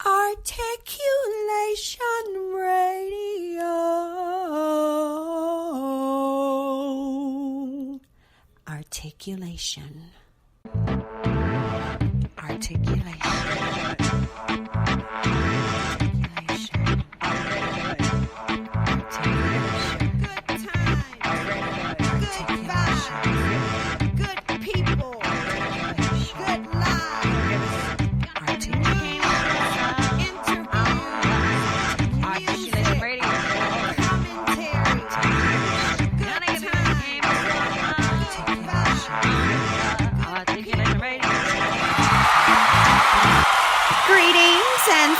Articulation Radio. Articulation.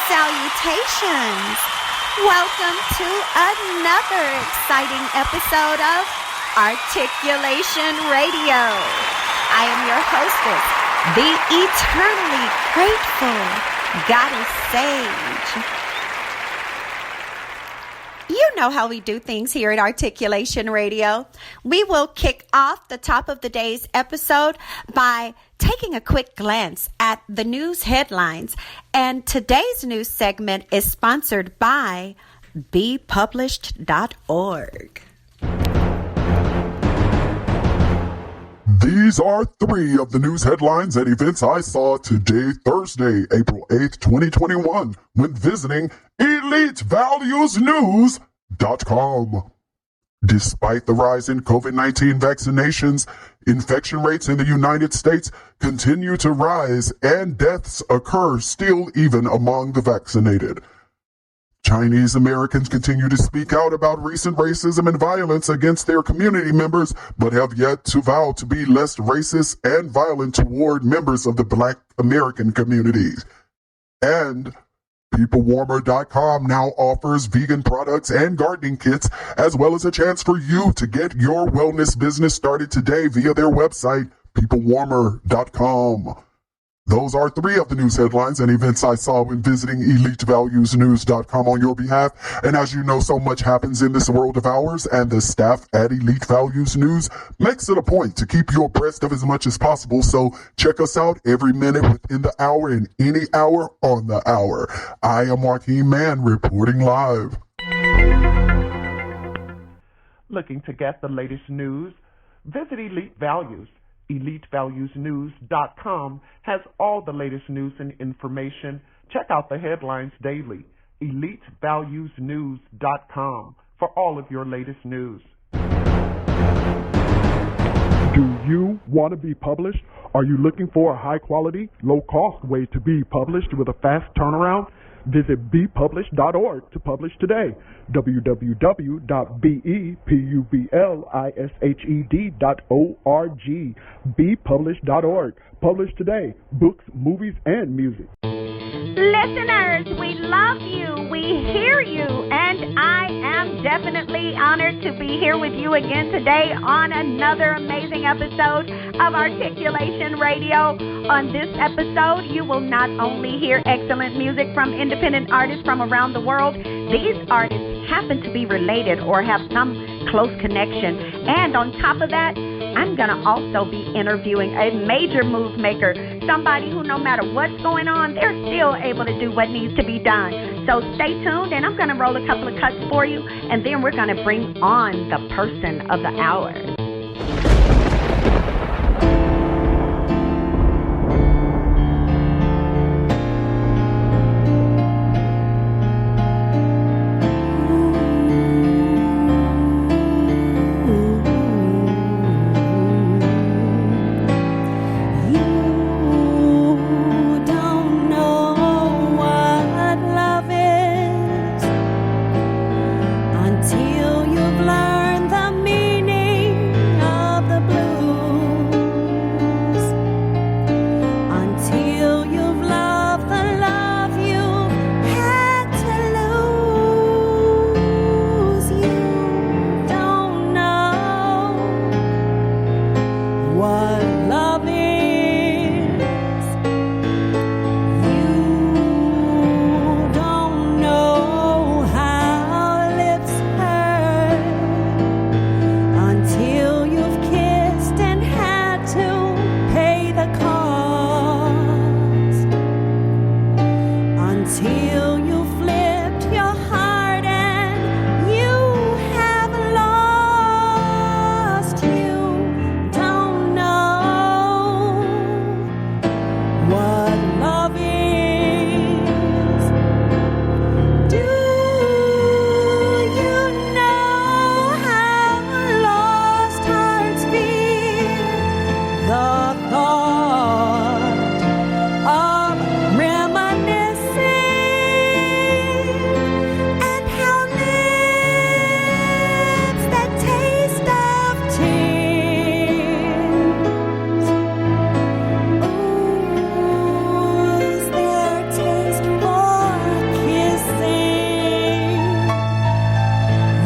Salutations! Welcome to another exciting episode of Articulation Radio. I am your hostess, the eternally grateful Goddess Sage. You know how we do things here at Articulation Radio. We will kick off the top of the day's episode by taking a quick glance at the news headlines. And today's news segment is sponsored by bepublished.org. These are three of the news headlines and events I saw today, Thursday, April 8th, 2021, when visiting EliteValuesNews.com. Despite the rise in COVID-19 vaccinations, infection rates in the United States continue to rise and deaths occur still even among the vaccinated. Chinese Americans continue to speak out about recent racism and violence against their community members, but have yet to vow to be less racist and violent toward members of the Black American communities. And PeopleWarmer.com now offers vegan products and gardening kits, as well as a chance for you to get your wellness business started today via their website, PeopleWarmer.com. Those are three of the news headlines and events I saw when visiting EliteValuesNews.com on your behalf. And as you know, so much happens in this world of ours, and the staff at Elite Values News makes it a point to keep you abreast of as much as possible. So check us out every minute within the hour and any hour on the hour. I am Joaquin Mann reporting live. Looking to get the latest news? Visit Elite Values. EliteValuesNews.com has all the latest news and information. Check out the headlines daily. EliteValuesNews.com for all of your latest news. Do you want to be published? Are you looking for a high-quality, low-cost way to be published with a fast turnaround? Visit bepublished.org to publish today. www.bepublished.org. bepublished.org. Publish today. Books, movies, and music. Listeners, we love you, we hear you, and I am definitely honored to be here with you again today on another amazing episode of Articulation Radio. On this episode, you will not only hear excellent music from independent artists from around the world, these artists happen to be related or have some close connection, and on top of that, I'm going to also be interviewing a major move maker, somebody who no matter what's going on, they're still able to do what needs to be done. So stay tuned, and I'm going to roll a couple of cuts for you, and then we're going to bring on the person of the hour. Until you've learned the meaning until you flipped your heart and you have lost. You don't know what love is. Do you know how lost hearts feel? The thought of reminiscing and how lips that taste of tears ooze their taste for kissing.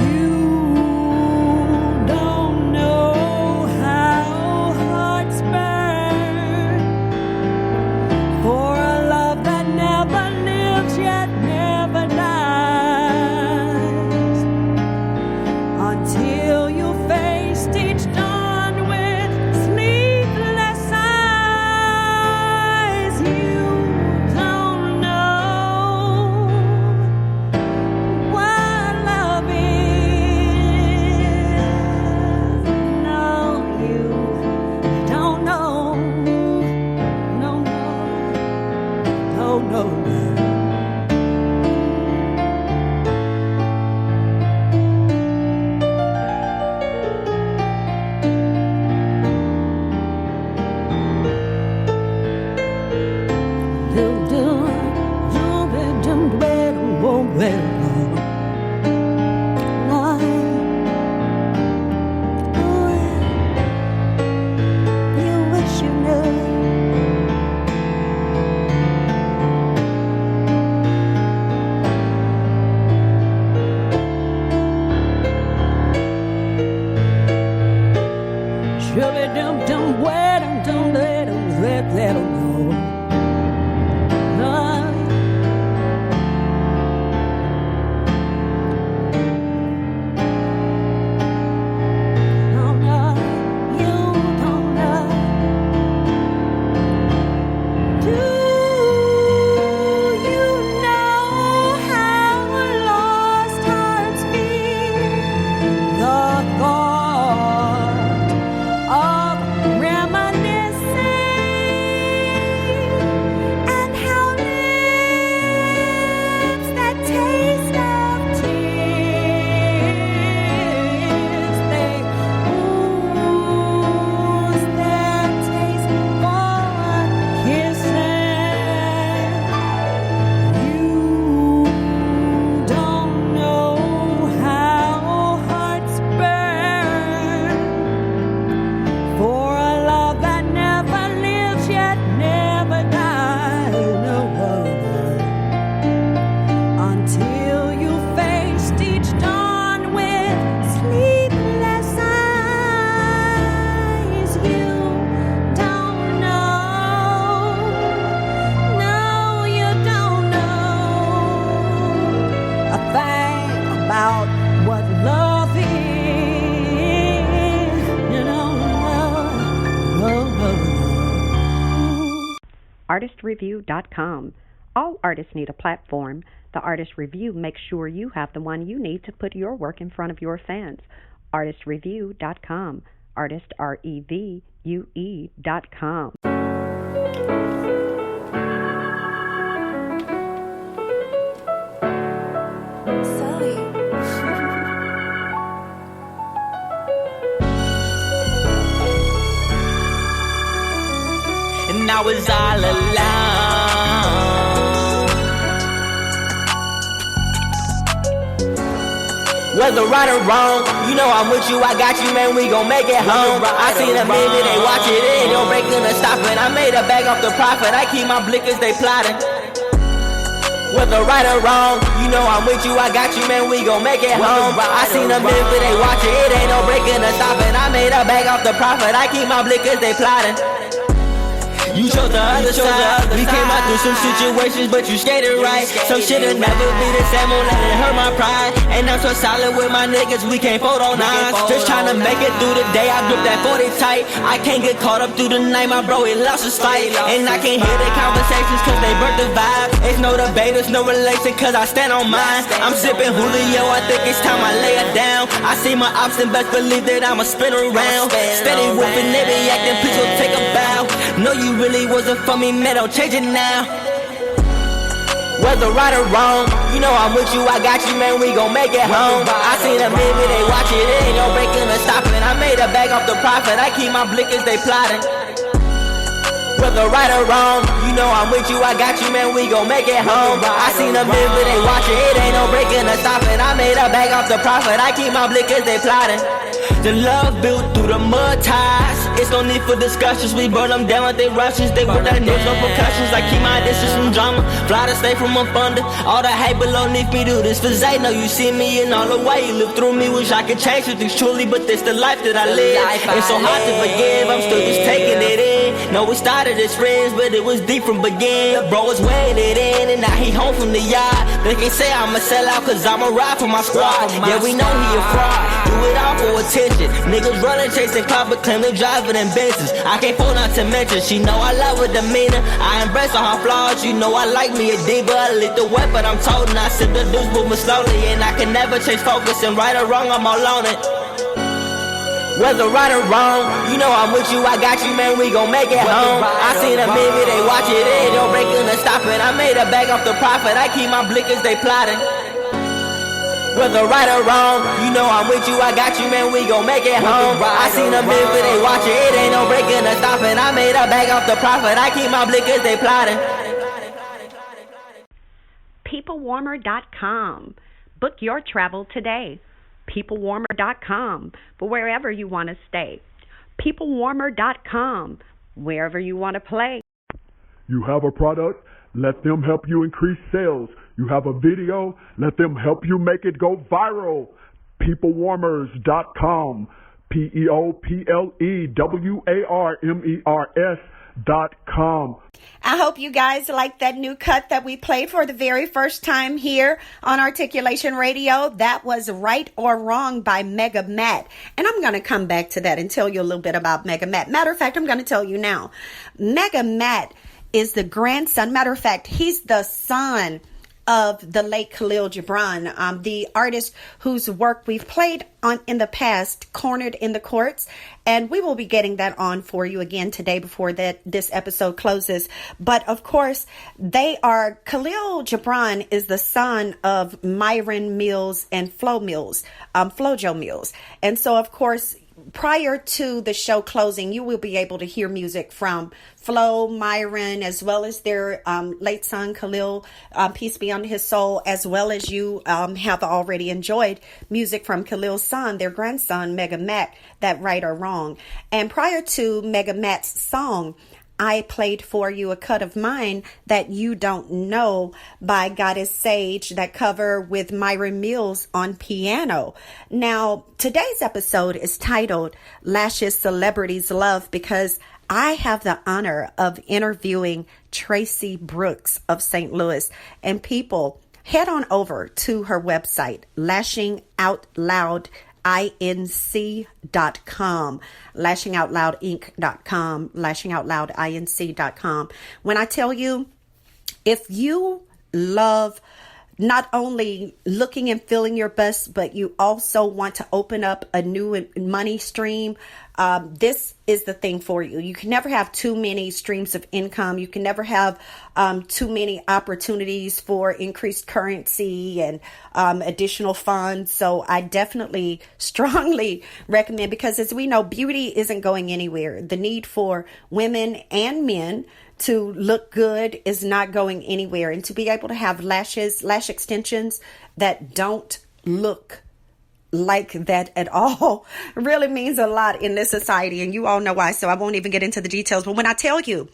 You don't know how hearts burn for a love that never lives yet never dies, until you faced each dawn with sleepless eyes. You don't know what love is. No, you don't know. No, no. No, no, no. You wish you knew. Shubby-dum-dum, wet-dum-dum, let-dum, let-dum go. No, no, you don't know. Do you know how lost hearts feel? The thought of reminiscing and how lips that taste of tears, they ooze their taste for kissing. You don't know how hearts burn for a love that never lives yet never dies. No, until you faced each dawn with sleepless eyes. You don't know. No, you don't know a thing about what love is. You don't know. No, no, no. ARTistreview.com. All artists need a platform. The Artist Review makes sure you have the one you need to put your work in front of your fans. ARTistreview.com. Artist, REVUE.com. And I was all alone. Whether right or wrong, you know I'm with you, I got you, man, we gon' make it home. I seen them baby, they watch it, it ain't no breaking or stopping. I made a bag off the profit, I keep my blickers, they plotting. Whether right or wrong, you know I'm with you, I got you, man, we gon' make it home. I seen them baby, they watch it, it ain't no breaking or stopping. I made a bag off the profit, I keep my blickers, they plotting. You chose the other side. We came out through some situations, but you skated right. Some shit'll never be the same, won't let it hurt my pride. And I'm so solid with my niggas, we can't fold on nines. Just tryna make it through the day, I grip that 40 tight. I can't get caught up through the night, my bro, he lost his fight. And I can't hear the conversations, cause they burnt the vibe. It's no debate, it's no relation, cause I stand on mine. I'm sipping Julio, I think it's time I lay it down. I see my ops and best believe that I'ma spin around. Steady whipping, they be acting, please go take a bow. No, you really wasn't for me, man, don't change it now. Whether right or wrong, you know I'm with you, I got you, man, we gon' make it home. I seen a movie, they watch it, it ain't no breaking or stopping. I made a bag off the profit, I keep my blickers, they plotting. Whether right or wrong, you know I'm with you, I got you, man, we gon' make it home. I seen a movie, they watch it, it ain't no breaking or stopping. I made a bag off the profit, I keep my blickers, they plotting. The love built through the mud ties. It's no need for discussions. We burn them down like they Russians. They put that noise on percussions. I keep my distance from drama. Fly to stay from up under. All the hate beneath me do this for Zay. Know you see me in all the way you live through me. Wish I could change some things truly, but this the life that I live. It's so hard to forgive. I'm still just taking it in. No, we started as friends, but it was deep from begin. Bro was weighing it in, and now he home from the yard. They can say I'm a sellout, cause I'm a ride for my squad. Yeah, we know he a fraud. Do it all for attention. Niggas running, chasing clout, but claim they driving in Benzes. I can't pull not to mention, she know I love her demeanor. I embrace all her flaws, you know I like me a diva. I lit the way, but I'm told not to the dudes moving slowly. And I can never change focus, and right or wrong, I'm all on it. Whether right or wrong, you know I'm with you, I got you, man, we gon' make it home. I seen a movie, they watch it, it ain't no breaking or stopping. I made a bag off the profit, I keep my blickers, they plotting. Whether right or wrong, you know I'm with you, I got you, man, we gon' make it home. I seen a movie, they watch it, it ain't no breaking or stopping. I made a bag off the profit, I keep my blickers, they plotting. PeopleWarmer.com. Book your travel today. PeopleWarmer.com for wherever you want to stay. PeopleWarmer.com, wherever you want to play. You have a product? Let them help you increase sales. You have a video? Let them help you make it go viral. PeopleWarmers.com. PeopleWarmers.com. I hope you guys like that new cut that we played for the very first time here on Articulation Radio. That was Right or Wrong by Mega Matt. And I'm going to come back to that and tell you a little bit about Mega Matt. Matter of fact, I'm going to tell you now. Mega Matt is the grandson. Matter of fact, he's the son of the late Khalil Gibran, the artist whose work we've played on in the past, Cornered in the Courts, and we will be getting that on for you again today before this episode closes. But of course, Khalil Gibran is the son of Myron Mills and Flojo Mills, and so of course, prior to the show closing, you will be able to hear music from Flo, Myron, as well as their late son, Khalil, peace be unto his soul, as well as you have already enjoyed music from Khalil's son, their grandson, Mega Matt, that Right or Wrong. And prior to Mega Matt's song, I played for you a cut of mine, That You Don't Know by Goddess Sage, that cover with Myron Mills on piano. Now, today's episode is titled Lashes Celebrities Love because I have the honor of interviewing Tracyi Brooks of St. Louis. And people, head on over to her website, lashingoutloudinc.com, lashingoutloudinc.com, lashingoutloudinc.com. When I tell you, if you love not only looking and feeling your best, but you also want to open up a new money stream, this is the thing for you. You can never have too many streams of income. You can never have too many opportunities for increased currency and additional funds. So I definitely strongly recommend, because as we know, beauty isn't going anywhere. The need for women and men to look good is not going anywhere. And to be able to have lash extensions that don't look like that at all really means a lot in this society, and you all know why, so I won't even get into the details. But when I tell you,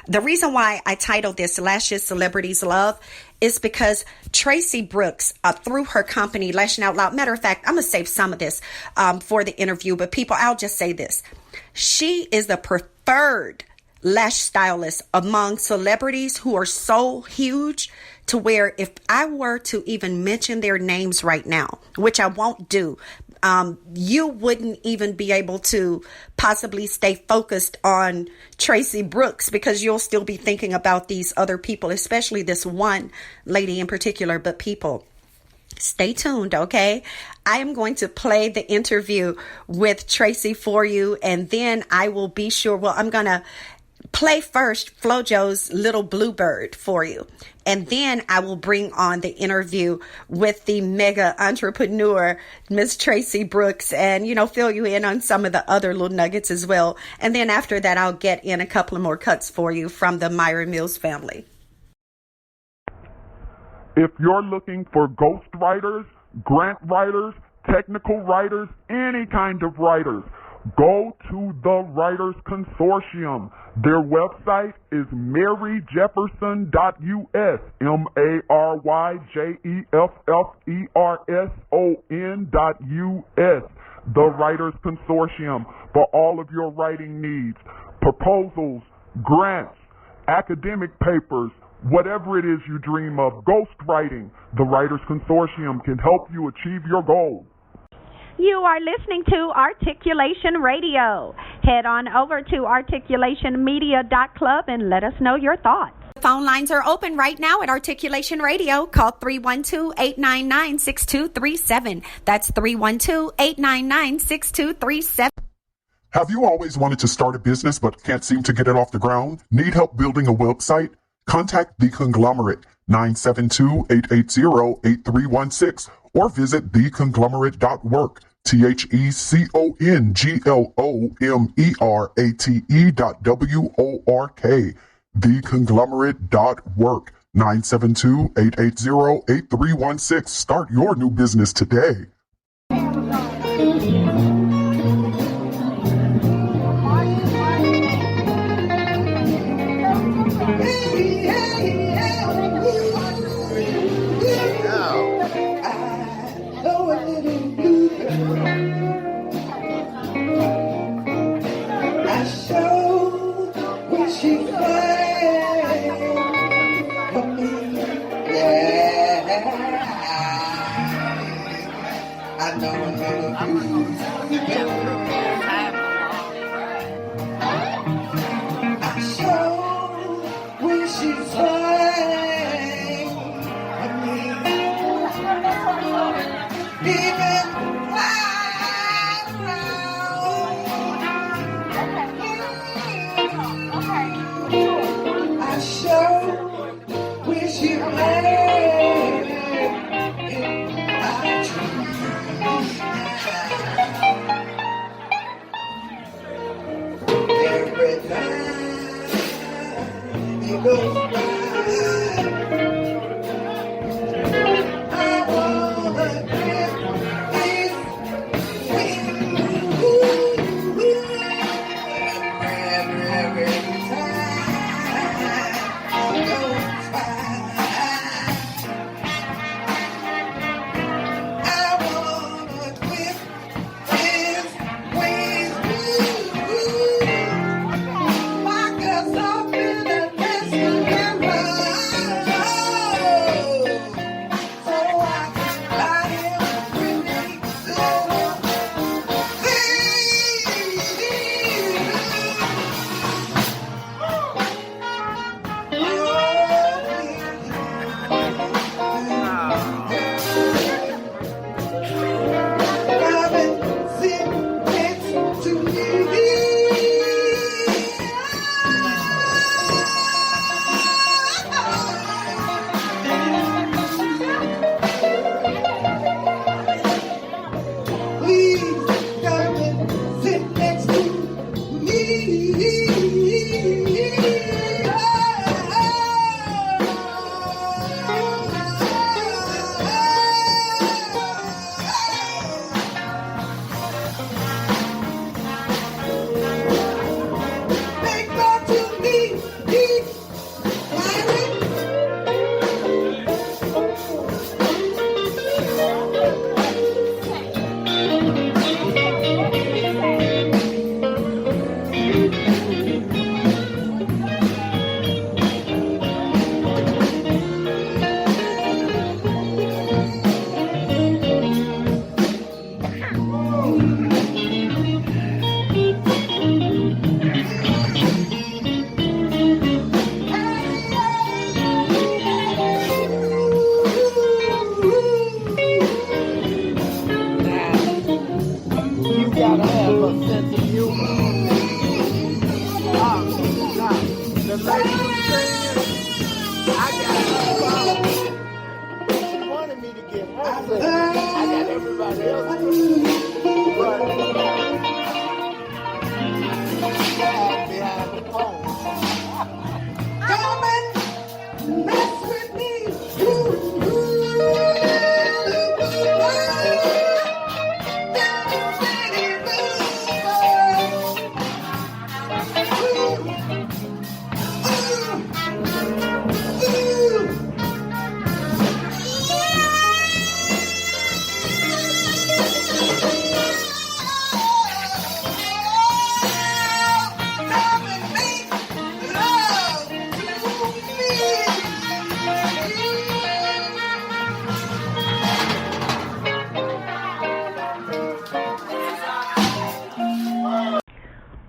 the reason why I titled this Lashes Celebrities Love is because Tracyi Brooks, through her company Lashing Out Loud, matter of fact, I'm gonna save some of this for the interview, but people, I'll just say this: she is the preferred lash stylists among celebrities who are so huge to where if I were to even mention their names right now, which I won't do, you wouldn't even be able to possibly stay focused on Tracyi Brooks because you'll still be thinking about these other people, especially this one lady in particular, but people. Stay tuned, okay? I am going to play the interview with Tracyi for you, and then I will be sure, well, I'm going to play first FloJo's Little Bluebird for you, and then I will bring on the interview with the mega entrepreneur, Miss Tracyi Brooks, and, fill you in on some of the other little nuggets as well. And then after that, I'll get in a couple of more cuts for you from the Myra Mills family. If you're looking for ghostwriters, grant writers, technical writers, any kind of writers, go to the Writers Consortium. Their website is maryjefferson.us, MaryJefferson.us, the Writers Consortium, for all of your writing needs, proposals, grants, academic papers, whatever it is you dream of, ghostwriting. The Writers Consortium can help you achieve your goals. You are listening to Articulation Radio. Head on over to articulationmedia.club and let us know your thoughts. Phone lines are open right now at Articulation Radio. Call 312-899-6237. That's 312-899-6237. Have you always wanted to start a business but can't seem to get it off the ground? Need help building a website? Contact The Conglomerate, 972-880-8316, or visit theconglomerate.work, TheConglomerate.work, theconglomerate.work, 972-880-8316. Start your new business today. get my say. I got everybody else. But behind the phone. Come and mess with me.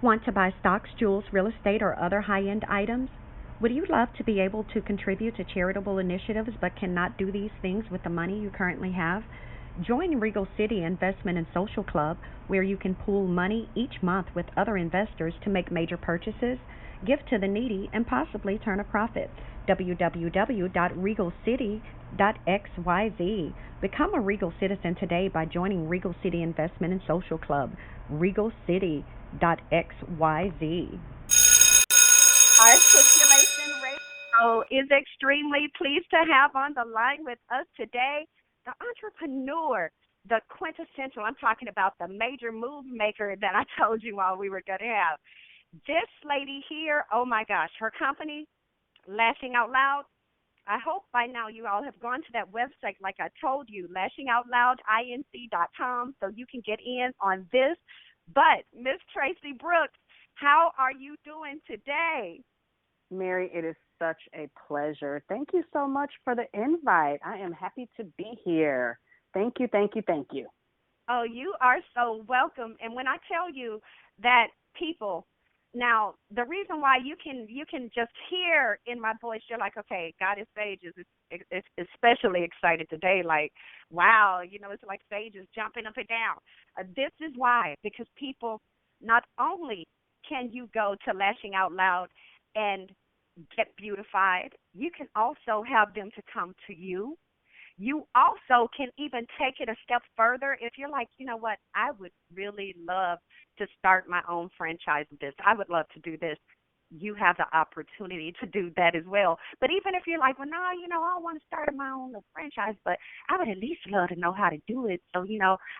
Want to buy stocks, jewels, real estate, or other high-end items? Would you love to be able to contribute to charitable initiatives but cannot do these things with the money you currently have? Join Regal City Investment and Social Club, where you can pool money each month with other investors to make major purchases, give to the needy, and possibly turn a profit. www.regalcity.xyz. Become a Regal citizen today by joining Regal City Investment and Social Club. regalcity.xyz. Articulation Radio is extremely pleased to have on the line with us today the entrepreneur, the quintessential, I'm talking about the major move maker that I told you all we were going to have. This lady here, oh my gosh, her company, Lashing Out Loud. I hope by now you all have gone to that website like I told you, lashingoutloudinc.com, so you can get in on this. But Miss Tracyi Brooks, how are you doing today? Mary, it is such a pleasure. Thank you so much for the invite. I am happy to be here. Thank you, thank you, thank you. Oh, you are so welcome. And when I tell you that people, now the reason why you can just hear in my voice, you're like, okay, Goddess Sage is especially excited today. Like, wow, it's like Sage is jumping up and down. This is why, because people, not only can you go to Lashing Out Loud and get beautified, you can also have them to come to you. You also can even take it a step further if you're like, you know what, I would really love to start my own franchise business. I would love to do this. You have the opportunity to do that as well. But even if you're like, well, no, I don't want to start my own franchise, but I would at least love to know how to do it. So,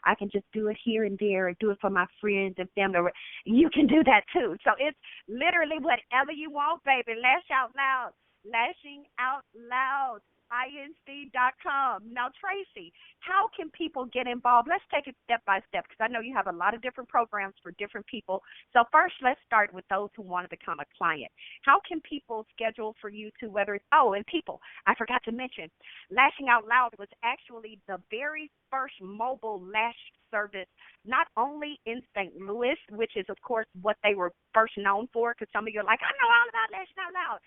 I can just do it here and there or do it for my friends and family. You can do that too. So it's literally whatever you want, baby. Lash out loud. Lashing Out Loud. INC.com. Now, Tracyi, how can people get involved? Let's take it step by step because I know you have a lot of different programs for different people. So first, let's start with those who want to become a client. How can people schedule for you to and people, I forgot to mention, Lashing Out Loud was actually the very first mobile lash service, not only in St. Louis, which is, of course, what they were first known for, because some of you are like, I know all about Lashing Out Loud,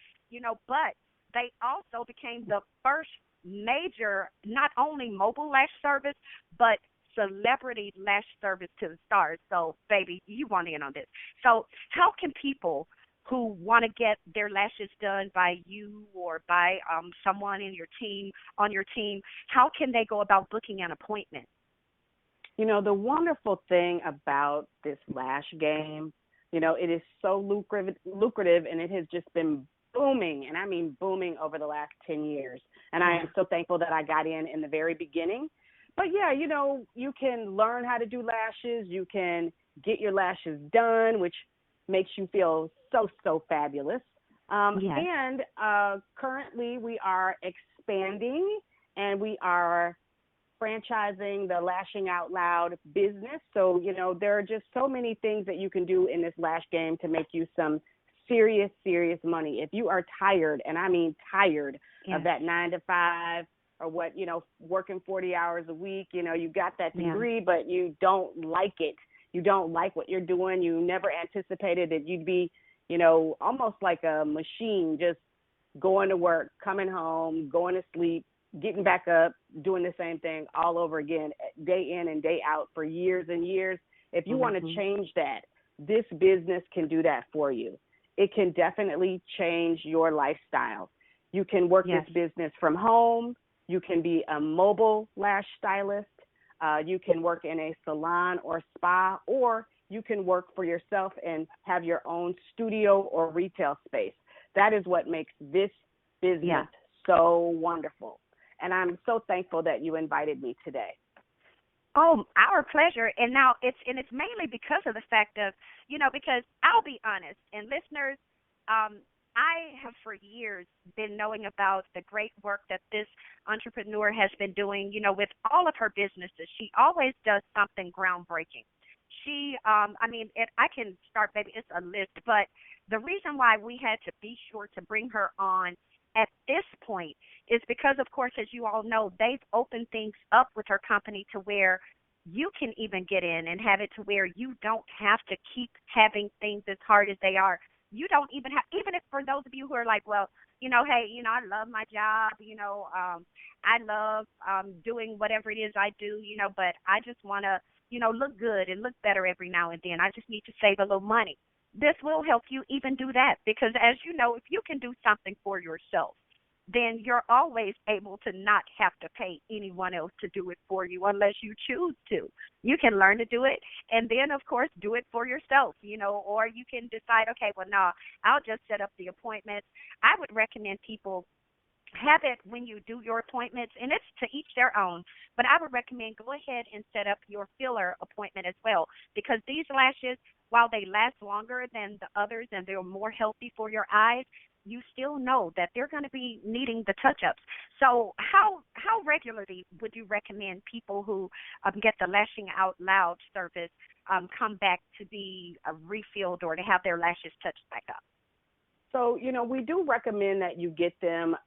but they also became the first major, not only mobile lash service, but celebrity lash service to the stars. So, baby, you want in on this. So how can people who want to get their lashes done by you or by someone on your team, how can they go about booking an appointment? The wonderful thing about this lash game, it is so lucrative, and it has just been booming, and I mean booming over the last 10 years. And I am so thankful that I got in the very beginning. But yeah, you can learn how to do lashes. You can get your lashes done, which makes you feel so fabulous. Yes. And currently we are expanding, and we are franchising the Lashing Out Loud business. So, there are just so many things that you can do in this lash game to make you some serious money. If you are tired, and I mean tired, yes, of that 9 to 5 or working 40 hours a week, you got that degree, but you don't like it. You don't like what you're doing. You never anticipated that you'd be, almost like a machine, just going to work, coming home, going to sleep, getting back up, doing the same thing all over again, day in and day out for years and years. If you want to change that, this business can do that for you. It can definitely change your lifestyle. You can work this business from home. You can be a mobile lash stylist. You can work in a salon or spa, or you can work for yourself and have your own studio or retail space. That is what makes this business so wonderful. And I'm so thankful that you invited me today. Oh, our pleasure. And now it's mainly because of the fact of, because I'll be honest, and listeners, I have for years been knowing about the great work that this entrepreneur has been doing, with all of her businesses. She always does something groundbreaking. She, I can start, maybe it's a list, but the reason why we had to be sure to bring her on at this point is because, of course, as you all know, they've opened things up with her company to where you can even get in and have it to where you don't have to keep having things as hard as they are. You don't even have, even if for those of you who are like, well, hey, I love my job, I love doing whatever it is I do, but I just want to, look good and look better every now and then. I just need to save a little money. This will help you even do that because, as you know, if you can do something for yourself, then you're always able to not have to pay anyone else to do it for you unless you choose to. You can learn to do it and then, of course, do it for yourself, or you can decide, okay, well, no, I'll just set up the appointments. I would recommend people have it when you do your appointments, and it's to each their own, but I would recommend go ahead and set up your filler appointment as well because these lashes, while they last longer than the others and they're more healthy for your eyes, you still know that they're going to be needing the touch-ups. So how regularly would you recommend people who get the Lashing Out Loud service come back to be refilled or to have their lashes touched back up? So, we do recommend that you get them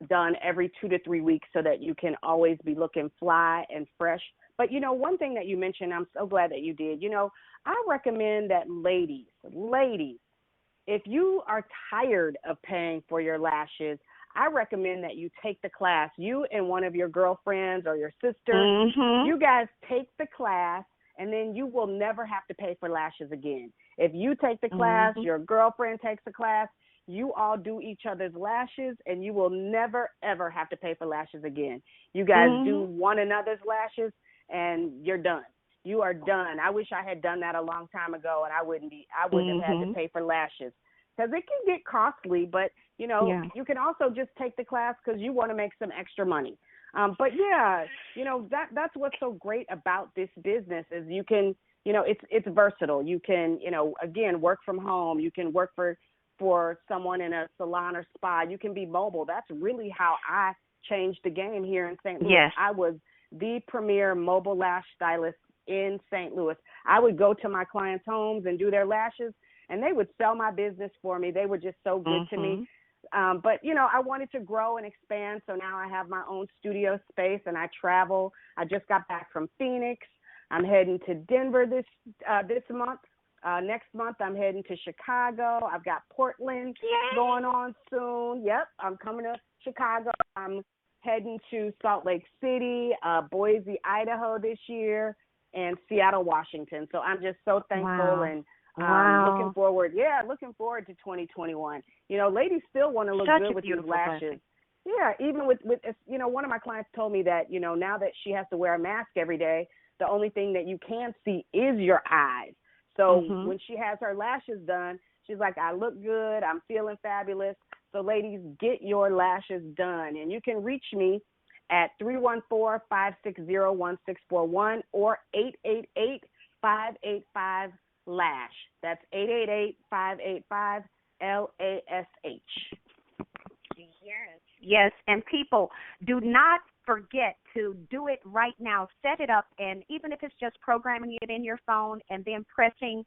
done every 2 to 3 weeks so that you can always be looking fly and fresh. But, one thing that you mentioned, I'm so glad that you did, I recommend that ladies, if you are tired of paying for your lashes, I recommend that you take the class. You and one of your girlfriends or your sister, you guys take the class, and then you will never have to pay for lashes again. If you take the class, your girlfriend takes the class, you all do each other's lashes, and you will never, ever have to pay for lashes again. You guys do one another's lashes, and you're done. You are done. I wish I had done that a long time ago, and I wouldn't have had to pay for lashes because it can get costly. But you can also just take the class because you want to make some extra money. But that's what's so great about this business is you can, it's versatile. You can, again, work from home. You can work for someone in a salon or spa. You can be mobile. That's really how I changed the game here in St. Louis. Yes. I was the premier mobile lash stylist in St. Louis. I would go to my clients' homes and do their lashes, and they would sell my business for me. They were just so good to me. But, I wanted to grow and expand, so now I have my own studio space, and I travel. I just got back from Phoenix. I'm heading to Denver this month. Next month, I'm heading to Chicago. I've got Portland going on soon. Yep, I'm coming to Chicago. I'm heading to Salt Lake City, Boise, Idaho this year, and Seattle, Washington. So I'm just so thankful and looking forward to 2021. Ladies still want to look good with these lashes. Blessing. Yeah, even with one of my clients told me that, now that she has to wear a mask every day, the only thing that you can see is your eyes. So when she has her lashes done, she's like, I look good, I'm feeling fabulous. So ladies, get your lashes done. And you can reach me at 314-560-1641 or 888-585-LASH. That's 888-585-LASH. Yes, and people, do not forget to do it right now. Set it up, and even if it's just programming it in your phone and then pressing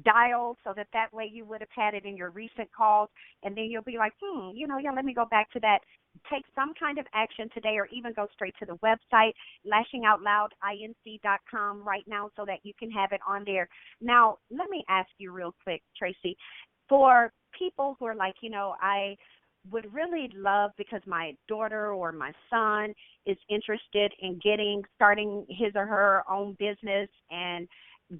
dial so that way you would have had it in your recent calls, and then you'll be like, let me go back to that. Take some kind of action today or even go straight to the website, lashingoutloudinc.com right now so that you can have it on there. Now, let me ask you real quick, Tracyi, for people who are like, I would really love because my daughter or my son is interested in starting his or her own business and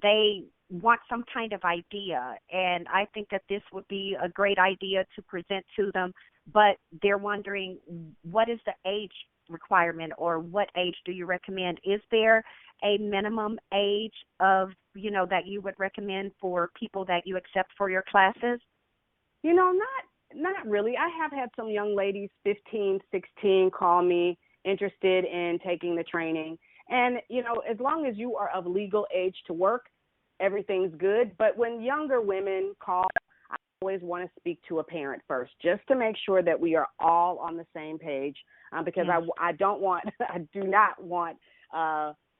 they want some kind of idea. And I think that this would be a great idea to present to them, but they're wondering what is the age requirement, or what age do you recommend? Is there a minimum age of, that you would recommend for people that you accept for your classes? Not really. I have had some young ladies, 15, 16, call me interested in taking the training. And, as long as you are of legal age to work, everything's good. But when younger women call, I always want to speak to a parent first, just to make sure that we are all on the same page, because I do not want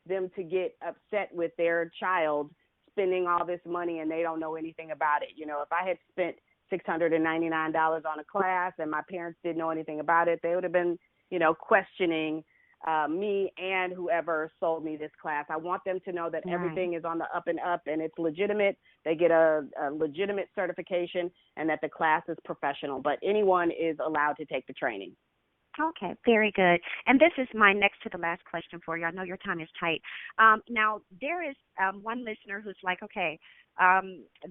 them to get upset with their child spending all this money and they don't know anything about it. If I had spent $699 on a class and my parents didn't know anything about it, they would have been, questioning me and whoever sold me this class. I want them to know that everything is on the up and up and it's legitimate. They get a legitimate certification and that the class is professional. But anyone is allowed to take the training. Okay, very good. And this is my next to the last question for you. I know your time is tight. Now, there is one listener who's like, okay,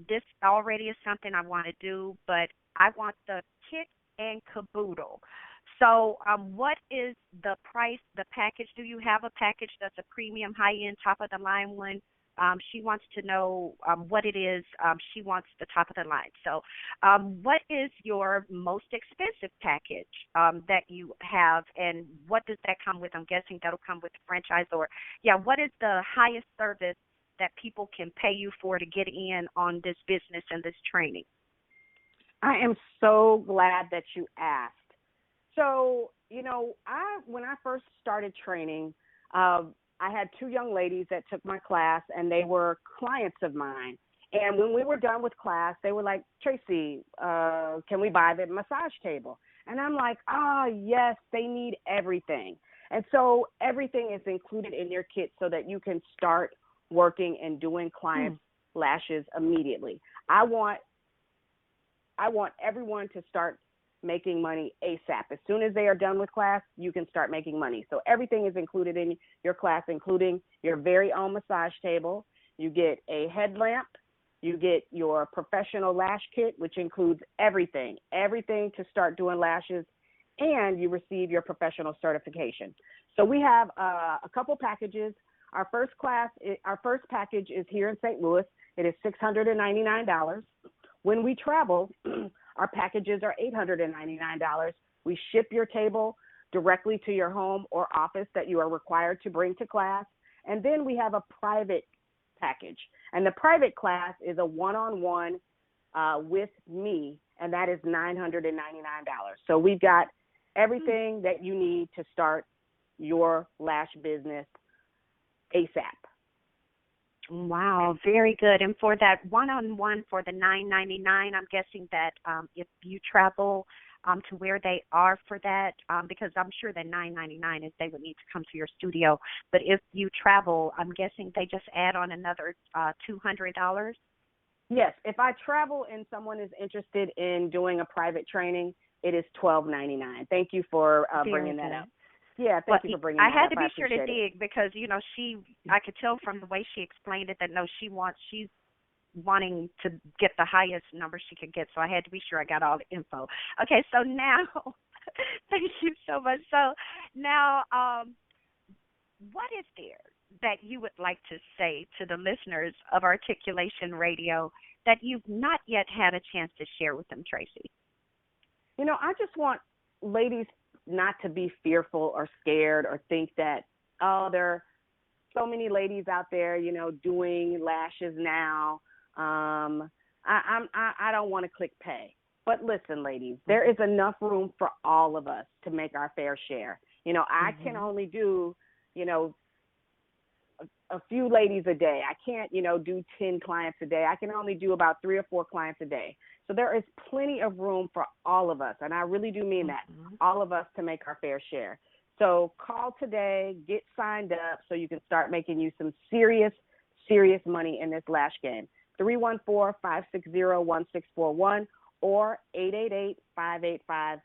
this already is something I want to do, but I want the kit and caboodle. So what is the price, the package? Do you have a package that's a premium, high-end, top-of-the-line one? She wants to know what it is. She wants the top of the line. So what is your most expensive package that you have, and what does that come with? I'm guessing that'll come with the franchise. Or, what is the highest service that people can pay you for to get in on this business and this training? I am so glad that you asked. So, when I first started training, I had two young ladies that took my class, and they were clients of mine. And when we were done with class, they were like, Tracyi, can we buy the massage table? And I'm like, yes, they need everything. And so everything is included in your kit so that you can start working and doing clients' lashes immediately. I want everyone to start making money ASAP. As soon as they are done with class, you can start making money. So everything is included in your class, including your very own massage table. You get a headlamp. You get your professional lash kit, which includes everything to start doing lashes, and you receive your professional certification. So we have a couple packages. Our first package is here in St. Louis. It is $699. When we travel, our packages are $899. We ship your table directly to your home or office that you are required to bring to class. And then we have a private package. And the private class is a one-on-one with me, and that is $999. So we've got everything that you need to start your lash business ASAP. Wow, very good. And for that one-on-one for the $999, I'm guessing that if you travel to where they are for that, because I'm sure that $999 is they would need to come to your studio. But if you travel, I'm guessing they just add on another $200? Yes, if I travel and someone is interested in doing a private training, it is $12.99. Thank you for bringing that up. Yeah, thank you for bringing that up. I had to be sure to dig because, I could tell from the way she explained it that, she's wanting to get the highest number she could get. So I had to be sure I got all the info. Okay, so now, thank you so much. So now, what is there that you would like to say to the listeners of Articulation Radio that you've not yet had a chance to share with them, Tracyi? I just want ladies not to be fearful or scared or think that, there are so many ladies out there, doing lashes now. I don't want to click pay. But listen, ladies, there is enough room for all of us to make our fair share. I can only do, a few ladies a day. I can't, do 10 clients a day. I can only do about 3 or 4 clients a day. So there is plenty of room for all of us. And I really do mean that, all of us to make our fair share. So call today, get signed up so you can start making you some serious money in this lash game. 314-560-1641 or 888-585-LASH.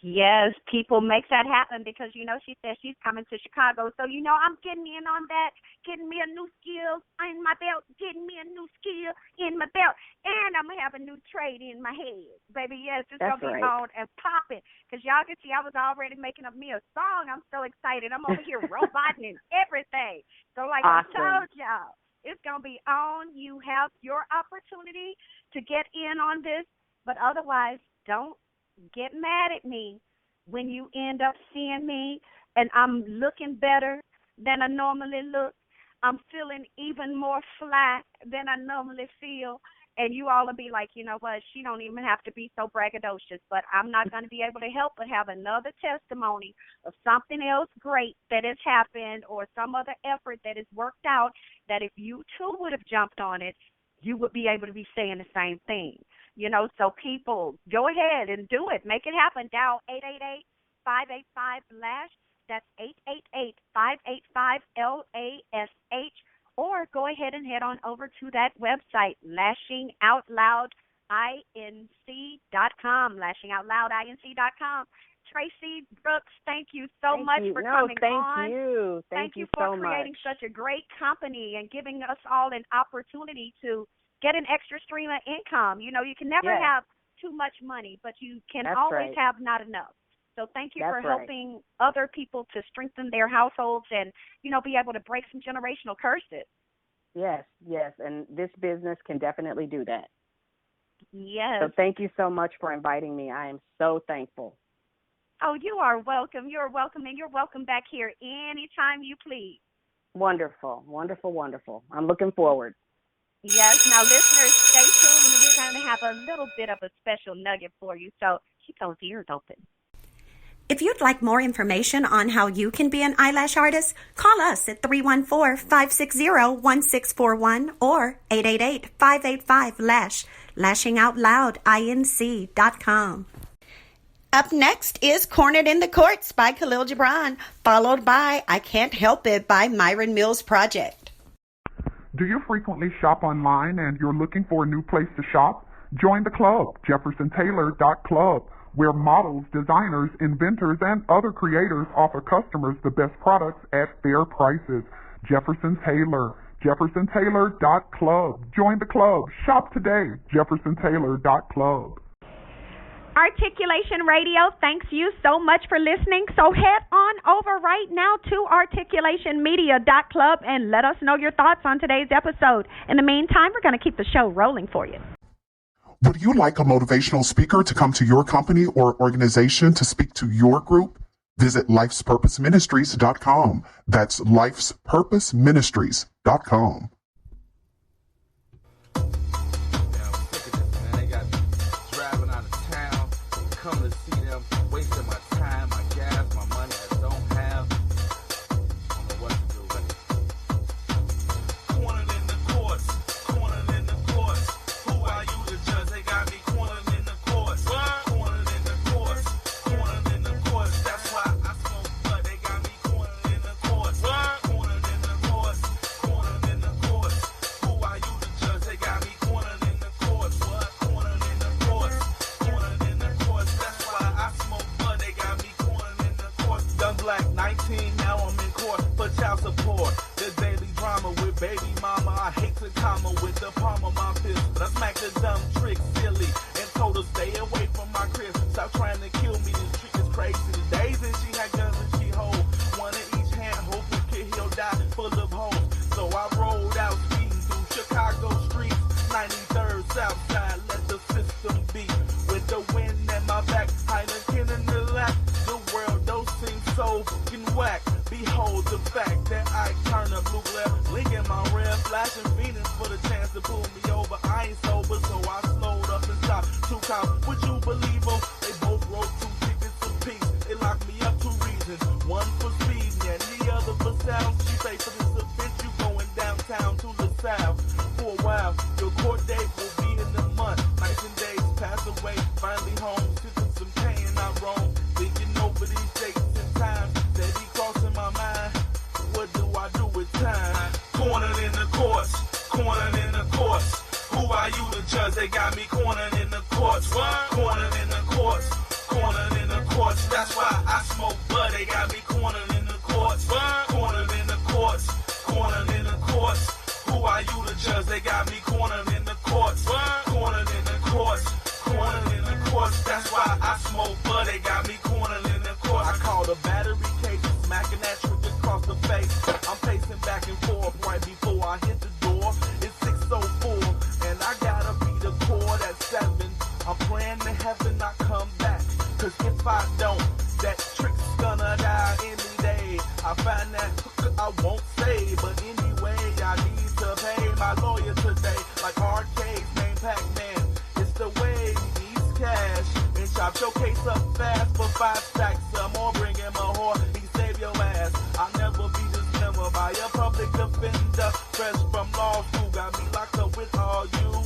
Yes, people make that happen because, she says she's coming to Chicago. So, I'm getting in on that, getting me a new skill in my belt, getting me a new skill in my belt, and I'm going to have a new trade in my head. Baby, yes, it's going to be on and popping because y'all can see I was already making up me a song. I'm so excited. I'm over here roboting and everything. So, like I told y'all, it's going to be on. You have your opportunity to get in on this, but otherwise, don't get mad at me when you end up seeing me and I'm looking better than I normally look. I'm feeling even more fly than I normally feel. And you all will be like, you know what, she don't even have to be so braggadocious. But I'm not going to be able to help but have another testimony of something else great that has happened or some other effort that has worked out that if you too would have jumped on it, you would be able to be saying the same thing. So people, go ahead and do it. Make it happen. Dial 888-585-LASH. That's 888-585-LASH. Or go ahead and head on over to that website, lashingoutloudinc.com, lashingoutloudinc.com. Tracyi Brooks, thank you so much for coming on. Thank you for creating such a great company and giving us all an opportunity to get an extra stream of income. You can never have too much money, but you can always have not enough. So thank you for helping other people to strengthen their households and, be able to break some generational curses. Yes, and this business can definitely do that. Yes. So thank you so much for inviting me. I am so thankful. Oh, you are welcome. You're welcome, and you're welcome back here anytime you please. Wonderful, wonderful, wonderful. I'm looking forward. Yes. Now, listeners, stay tuned. We're going to have a little bit of a special nugget for you, so keep those ears open. If you'd like more information on how you can be an eyelash artist, call us at 314-560-1641 or 888-585-LASH, lashingoutloudinc.com. Up next is Cornered in the Courts by Khalil Gibran, followed by I Can't Help It by Myron Mills Project. Do you frequently shop online and you're looking for a new place to shop? Join the club, jeffersontaylor.club, where models, designers, inventors, and other creators offer customers the best products at fair prices. Jefferson Taylor, jeffersontaylor.club. Join the club. Shop today, jeffersontaylor.club. Articulation Radio, thanks you so much for listening. So head on over right now to articulationmedia.club and let us know your thoughts on today's episode. In the meantime, we're going to keep the show rolling for you. Would you like a motivational speaker to come to your company or organization to speak to your group? Visit lifespurposeministries.com. That's lifespurposeministries.com. Come to see them, wasting my time, my gas, my money I don't have. I don't know what to do with it. Cornered in the courts, cornered in the courts. Who are you to judge? They got me cornered in the courts. Cornered in the courts, cornered in the courts. That's why I smoke blood. They got me cornered in the courts. Cornered in the courts, cornered in the courts. Who are you to judge? They got me cornered in the courts. Cornered in the courts, cornered in the courts. That's why I smoke blood, they got me cornered in the court. Young black, 19, now I'm in court for child support. The daily drama with baby mama, I hate the comma with the palm of my fist. But I smacked the dumb trick silly and told her stay away from my crib. Stop trying to kill me, this trick is crazy. The days that she had guns and she hold one in each hand, hoping kid he'll die full of holes. So I rolled out speeding through Chicago streets, 93rd Southside, let the system beat. With the wind at my back, Heineken in the lap. The world don't seem so fucking whack. Behold the fact that I turn a blue glare, linking my red flashing Venus for the chance to pull me over. I ain't sober, so I slowed up and stopped. 2 cops, would you believe them? They both wrote 2 tickets apiece. They locked me up 2 reasons. One for speeding and the other for sound. She say for this offense you going downtown to the south. For a while, your court date will be in the month. Nights and days pass away, finally home. Sipping some pain, not wrong. Thinking over these dates and times that he crossing my mind. What do I do with time? Cornered in the courts, cornered in the courts. Who are you to judge? They got me cornered in the courts. Cornered in the courts, cornered in the courts. That's why I smoke bud. They got me cornered in the courts. Cornered in the courts. Cornered in the courts. Who are you to judge? They got me cornered in the courts. Cornered in the courts. Cornered in the courts. That's why I smoke bud. They got me cornered in the courts. I call the battery case, smacking that trick across the face. I'm pacing back and forth right before I hit the door. It's 6:04 and I gotta beat the chord at 7. I'm praying to heaven I come back. Cause if I don't, that trick's gonna die any day. I find that I won't say, but anyway, I need to pay my lawyer today. Like arcades, name Pac-Man. It's the way he needs cash. And chop your case up fast for 5 stacks. Some more, bring him a whore, he save your ass. I'll never be dismembered by a public defender. Fresh from law school, got me locked up with all you.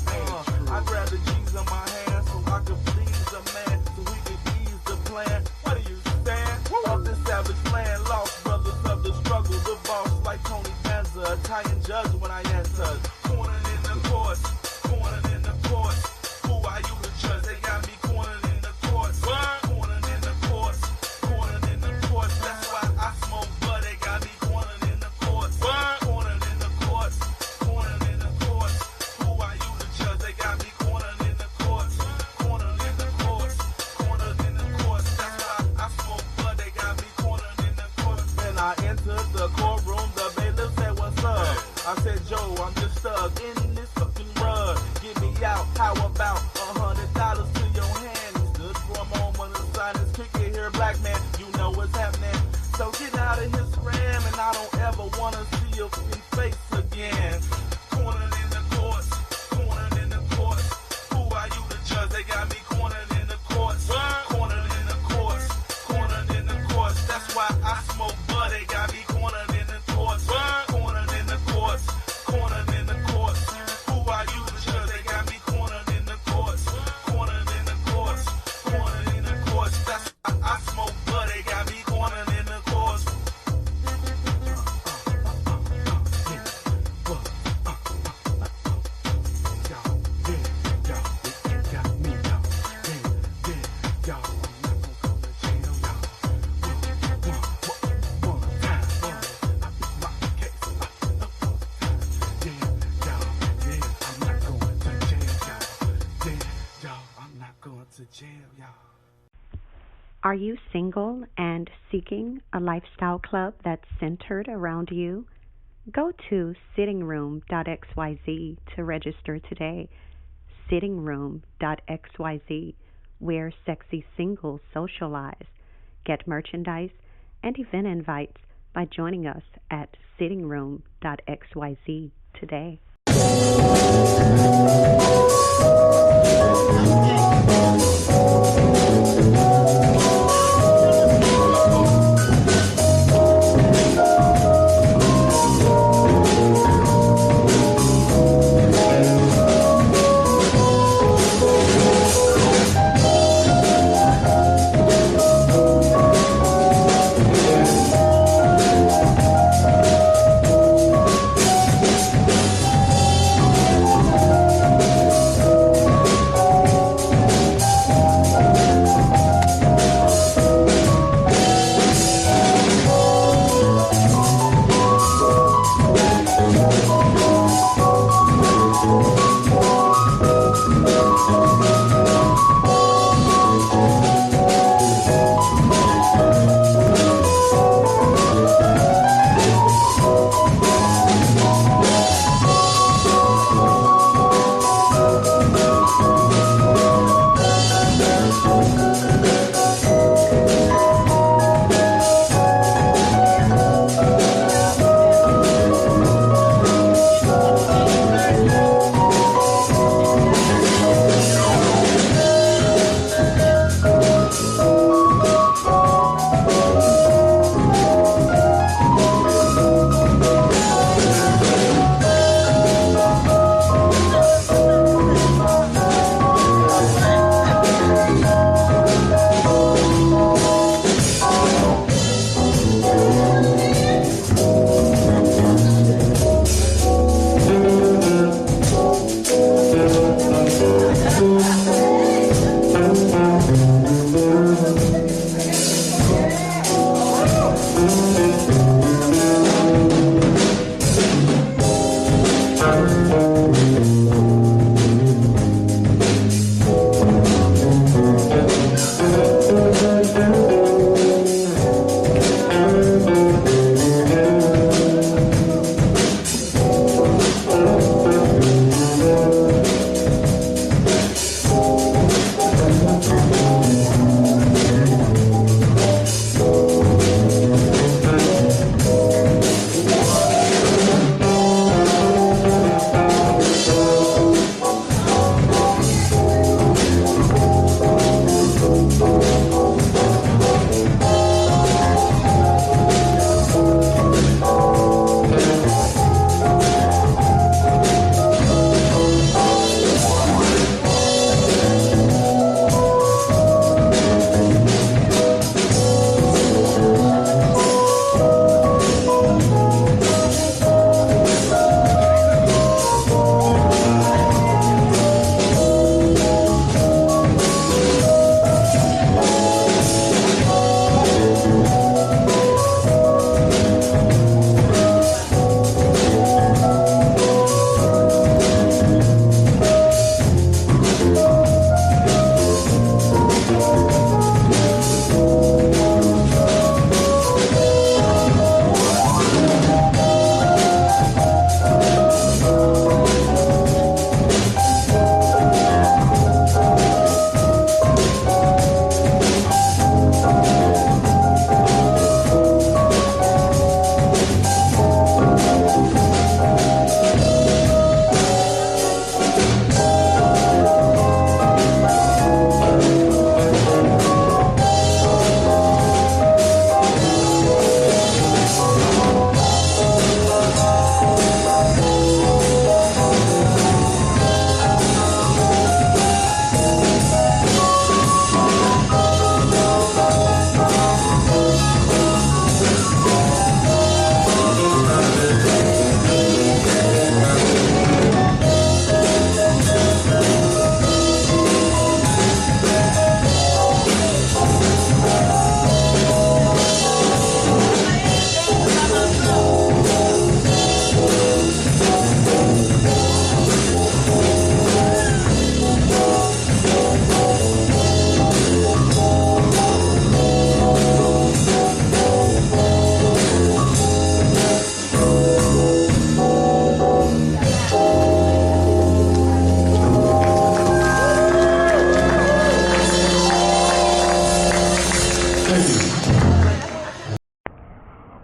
I grab the G's in my hand so I could please a man, so we could ease the plan. What do you stand? Off this savage land, lost brothers of the struggle, the boss like Tony Danza, Italian judge when I entered. Cornered in the courts, cornered in the courts. Who are you to judge? They got me cornered in the courts. Cornered in the courts, cornered in the courts. That's why I smoke bud. They got me cornered in the courts. Cornered in the courts, cornered in the courts. Who are you to judge? They got me cornered in the courts. Cornered in the courts, cornered in the courts. That's why I smoke bud. They got me cornered in the courts. When I entered the courtroom, the bailiff said, "What's up?" I said, "Joe, I'm just stuck in this fucking rug. Get me out. How about $100 to your hand?" He stood for a moment and signed his ticket. Here, black man, you know what's happening. So get out of his ram, and I don't ever wanna see your fucking face again. Cornered in the courts, cornered in the courts. Who are you to judge? They got me cornered in the courts. Cornered in the courts, cornered in the courts. That's why I smoke bud. They got me cornered in the courts. Cornered in the courts, cornered in the courts. Who are you to judge? They got me cornered in the courts. Cornered in the courts, cornered in the courts. That's why I smoke bud. They got me cornered in the courts. Are you single and seeking a lifestyle club that's centered around you? Go to sittingroom.xyz to register today. Sittingroom.xyz, where sexy singles socialize. Get merchandise and event invites by joining us at sittingroom.xyz today.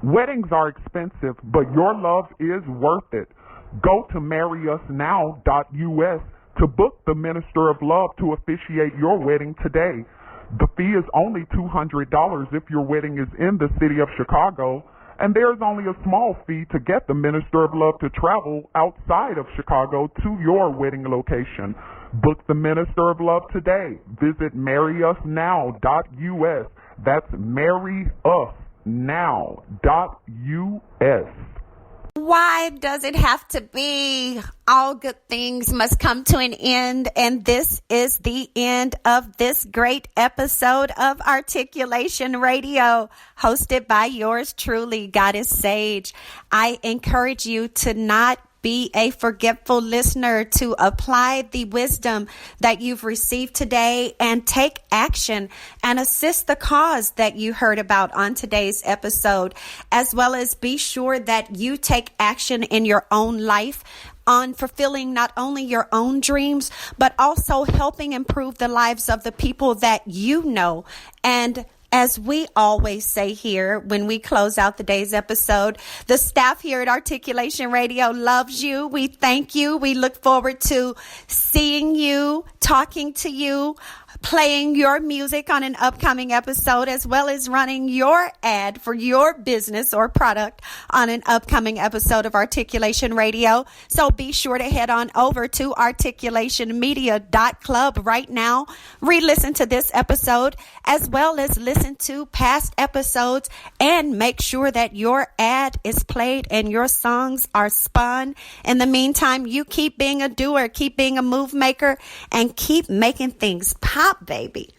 Weddings are expensive, but your love is worth it. Go to marryusnow.us to book the Minister of Love to officiate your wedding today. The fee is only $200 if your wedding is in the city of Chicago, and there's only a small fee to get the Minister of Love to travel outside of Chicago to your wedding location. Book the Minister of Love today. Visit marryusnow.us. That's marryusnow.us. Why does it have to be? All good things must come to an end, and this is the end of this great episode of Articulation Radio, hosted by yours truly, Goddess Sage. I encourage you to not be a forgetful listener, to apply the wisdom that you've received today and take action and assist the cause that you heard about on today's episode, as well as be sure that you take action in your own life on fulfilling not only your own dreams, but also helping improve the lives of the people that you know. And as we always say here when we close out the day's episode, the staff here at Articulation Radio loves you. We thank you. We look forward to seeing you, talking to you, playing your music on an upcoming episode, as well as running your ad for your business or product on an upcoming episode of Articulation Radio. So be sure to head on over to articulationmedia.club right now. Re-listen to this episode, as well as listen to past episodes, and make sure that your ad is played and your songs are spun. In the meantime, you keep being a doer, keep being a move maker, and keep making things pop, baby.